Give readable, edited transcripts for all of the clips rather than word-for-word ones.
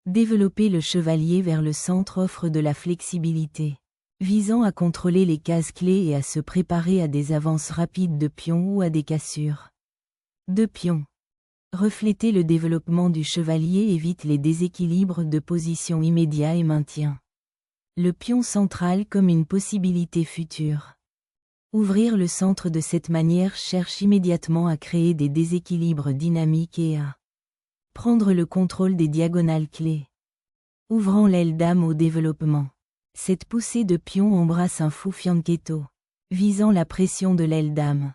Développer le chevalier vers le centre offre de la flexibilité, visant à contrôler les cases clés et à se préparer à des avances rapides de pions ou à des cassures de pions. Refléter le développement du chevalier évite les déséquilibres de position immédiats et maintient le pion central comme une possibilité future. Ouvrir le centre de cette manière cherche immédiatement à créer des déséquilibres dynamiques et à prendre le contrôle des diagonales clés. Ouvrant l'aile dame au développement. Cette poussée de pion embrasse un fou fianchetto, visant la pression de l'aile dame.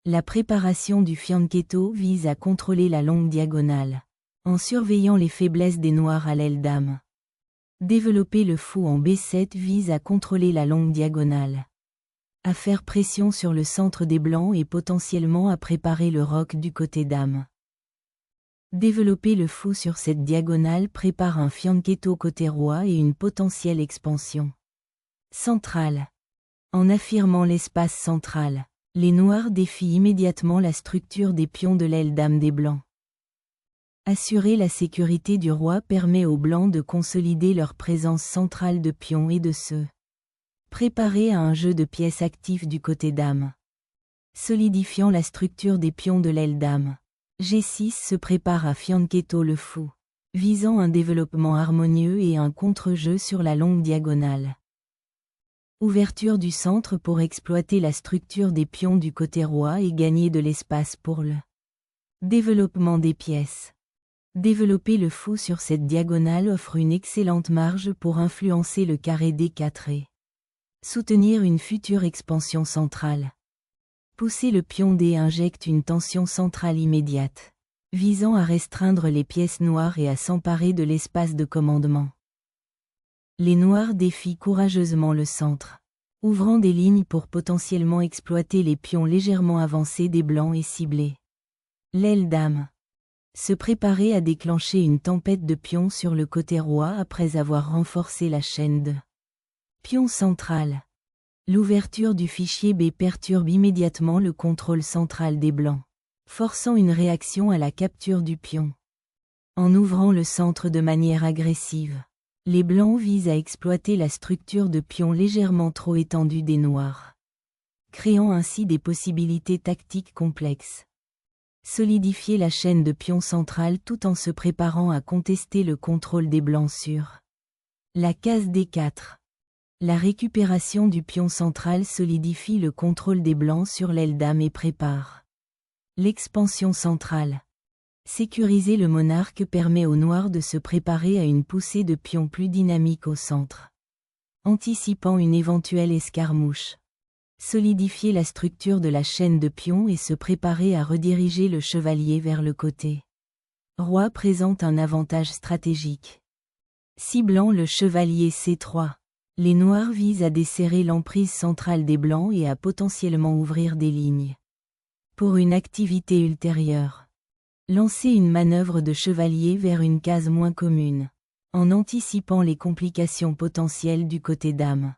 La préparation du fianchetto vise à contrôler la longue diagonale, en surveillant les faiblesses des noirs à l'aile dame. Développer le fou en B7 vise à contrôler la longue diagonale, à faire pression sur le centre des blancs et potentiellement à préparer le roc du côté dame. Développer le fou sur cette diagonale prépare un fianchetto côté roi et une potentielle expansion centrale. En affirmant l'espace central, les noirs défient immédiatement la structure des pions de l'aile dame des blancs. Assurer la sécurité du roi permet aux blancs de consolider leur présence centrale de pions et de se préparer à un jeu de pièces actif du côté dame. Solidifiant la structure des pions de l'aile dame, G6 se prépare à fianchetto le fou, visant un développement harmonieux et un contre-jeu sur la longue diagonale. Ouverture du centre pour exploiter la structure des pions du côté roi et gagner de l'espace pour le développement des pièces. Développer le fou sur cette diagonale offre une excellente marge pour influencer le carré D4 et soutenir une future expansion centrale. Pousser le pion D injecte une tension centrale immédiate, visant à restreindre les pièces noires et à s'emparer de l'espace de commandement. Les noirs défient courageusement le centre, ouvrant des lignes pour potentiellement exploiter les pions légèrement avancés des blancs et cibler l'aile dame. Se préparer à déclencher une tempête de pions sur le côté roi après avoir renforcé la chaîne de pions centrale. L'ouverture du fichier B perturbe immédiatement le contrôle central des blancs, forçant une réaction à la capture du pion. En ouvrant le centre de manière agressive, les blancs visent à exploiter la structure de pions légèrement trop étendue des noirs, créant ainsi des possibilités tactiques complexes. Solidifier la chaîne de pions centrale tout en se préparant à contester le contrôle des blancs sur la case D4. La récupération du pion central solidifie le contrôle des blancs sur l'aile dame et prépare l'expansion centrale. Sécuriser le monarque permet aux noirs de se préparer à une poussée de pions plus dynamique au centre, anticipant une éventuelle escarmouche. Solidifier la structure de la chaîne de pions et se préparer à rediriger le chevalier vers le côté roi présente un avantage stratégique. Ciblant le chevalier C3. Les noirs visent à desserrer l'emprise centrale des blancs et à potentiellement ouvrir des lignes pour une activité ultérieure. Lancer une manœuvre de chevalier vers une case moins commune, en anticipant les complications potentielles du côté dame.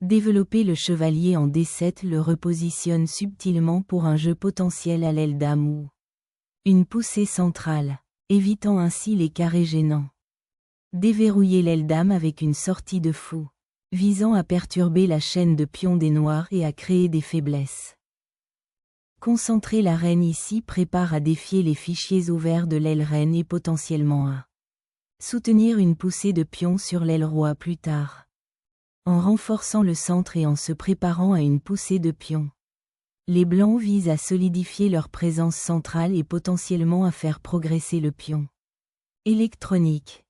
Développer le chevalier en D7 le repositionne subtilement pour un jeu potentiel à l'aile dame ou une poussée centrale, évitant ainsi les carrés gênants. Déverrouiller l'aile dame avec une sortie de fou, visant à perturber la chaîne de pions des noirs et à créer des faiblesses. Concentrer la reine ici prépare à défier les fichiers ouverts de l'aile reine et potentiellement à soutenir une poussée de pions sur l'aile roi plus tard. En renforçant le centre et en se préparant à une poussée de pions, les blancs visent à solidifier leur présence centrale et potentiellement à faire progresser le pion électronique.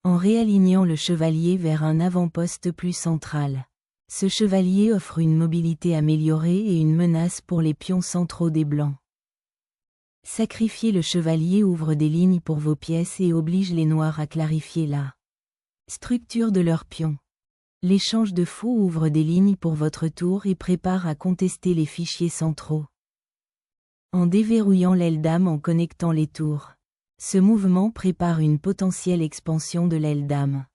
En réalignant le chevalier vers un avant-poste plus central, ce chevalier offre une mobilité améliorée et une menace pour les pions centraux des blancs. Sacrifier le chevalier ouvre des lignes pour vos pièces et oblige les noirs à clarifier la structure de leurs pions. L'échange de fous ouvre des lignes pour votre tour et prépare à contester les fichiers centraux. En déverrouillant l'aile dame en connectant les tours, ce mouvement prépare une potentielle expansion de l'aile dame.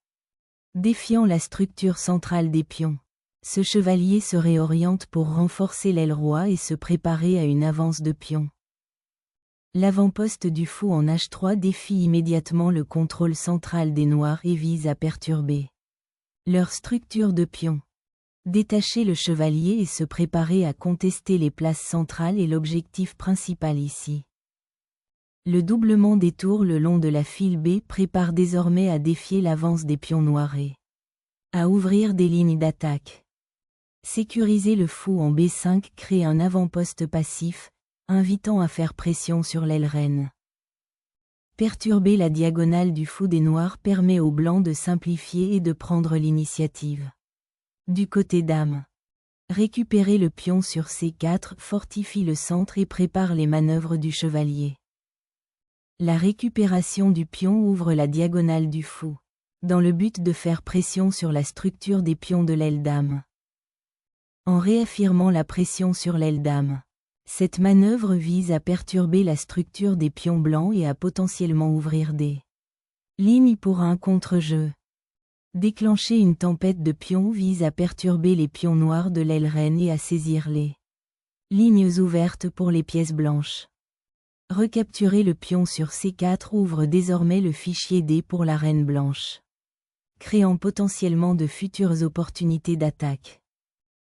Défiant la structure centrale des pions, ce chevalier se réoriente pour renforcer l'aile roi et se préparer à une avance de pions. L'avant-poste du fou en H3 défie immédiatement le contrôle central des noirs et vise à perturber leur structure de pion. Détacher le chevalier et se préparer à contester les places centrales est l'objectif principal ici. Le doublement des tours le long de la file B prépare désormais à défier l'avance des pions noirs et à ouvrir des lignes d'attaque. Sécuriser le fou en B5 crée un avant-poste passif, invitant à faire pression sur l'aile reine. Perturber la diagonale du fou des noirs permet aux blancs de simplifier et de prendre l'initiative. Du côté dame. Récupérer le pion sur C4 fortifie le centre et prépare les manœuvres du chevalier. La récupération du pion ouvre la diagonale du fou, dans le but de faire pression sur la structure des pions de l'aile dame. En réaffirmant la pression sur l'aile dame, cette manœuvre vise à perturber la structure des pions blancs et à potentiellement ouvrir des lignes pour un contre-jeu. Déclencher une tempête de pions vise à perturber les pions noirs de l'aile reine et à saisir les lignes ouvertes pour les pièces blanches. Recapturer le pion sur C4 ouvre désormais le fichier D pour la reine blanche, créant potentiellement de futures opportunités d'attaque.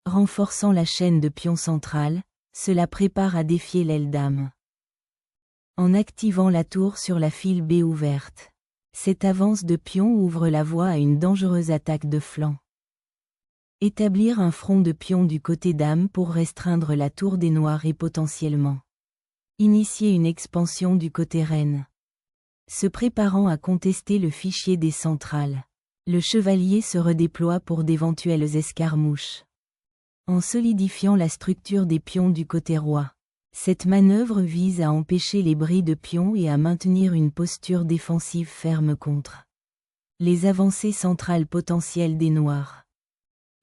Renforçant la chaîne de pions centrale, cela prépare à défier l'aile dame. En activant la tour sur la file B ouverte, cette avance de pion ouvre la voie à une dangereuse attaque de flanc. Établir un front de pion du côté dame pour restreindre la tour des noirs et potentiellement initier une expansion du côté reine. Se préparant à contester le fichier des centrales, le chevalier se redéploie pour d'éventuelles escarmouches. En solidifiant la structure des pions du côté roi, cette manœuvre vise à empêcher les bris de pions et à maintenir une posture défensive ferme contre les avancées centrales potentielles des noirs.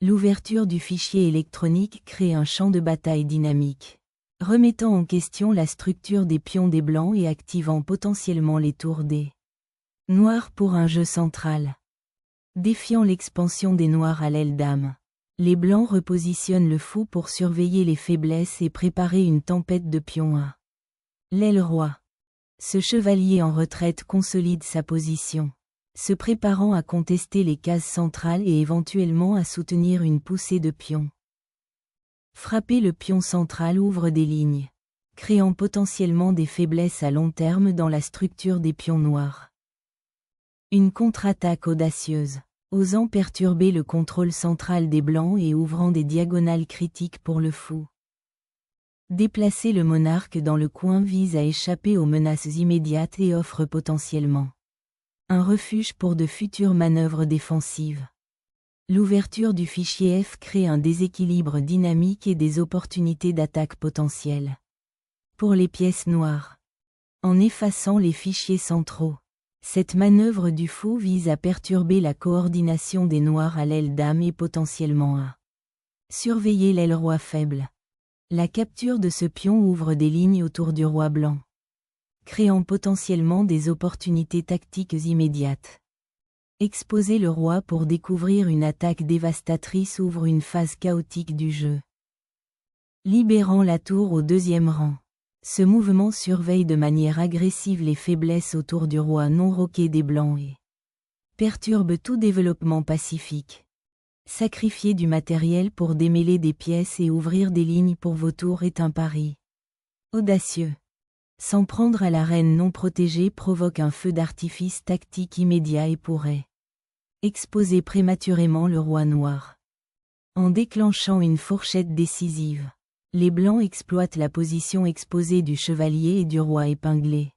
L'ouverture du fichier électronique crée un champ de bataille dynamique, remettant en question la structure des pions des blancs et activant potentiellement les tours des noirs pour un jeu central. Défiant l'expansion des noirs à l'aile dame, les blancs repositionnent le fou pour surveiller les faiblesses et préparer une tempête de pions à l'aile roi. Ce chevalier en retraite consolide sa position, se préparant à contester les cases centrales et éventuellement à soutenir une poussée de pions. Frapper le pion central ouvre des lignes, créant potentiellement des faiblesses à long terme dans la structure des pions noirs. Une contre-attaque audacieuse, osant perturber le contrôle central des blancs et ouvrant des diagonales critiques pour le fou. Déplacer le monarque dans le coin vise à échapper aux menaces immédiates et offre potentiellement un refuge pour de futures manœuvres défensives. L'ouverture du fichier F crée un déséquilibre dynamique et des opportunités d'attaque potentielles pour les pièces noires. En effaçant les fichiers centraux, cette manœuvre du fou vise à perturber la coordination des noirs à l'aile dame et potentiellement à surveiller l'aile roi faible. La capture de ce pion ouvre des lignes autour du roi blanc, créant potentiellement des opportunités tactiques immédiates. Exposer le roi pour découvrir une attaque dévastatrice ouvre une phase chaotique du jeu. Libérant la tour au deuxième rang. Ce mouvement surveille de manière agressive les faiblesses autour du roi non roqué des blancs et perturbe tout développement pacifique. Sacrifier du matériel pour démêler des pièces et ouvrir des lignes pour vos tours est un pari audacieux. S'en prendre à la reine non protégée provoque un feu d'artifice tactique immédiat et pourrait exposer prématurément le roi noir. En déclenchant une fourchette décisive, les blancs exploitent la position exposée du chevalier et du roi épinglé.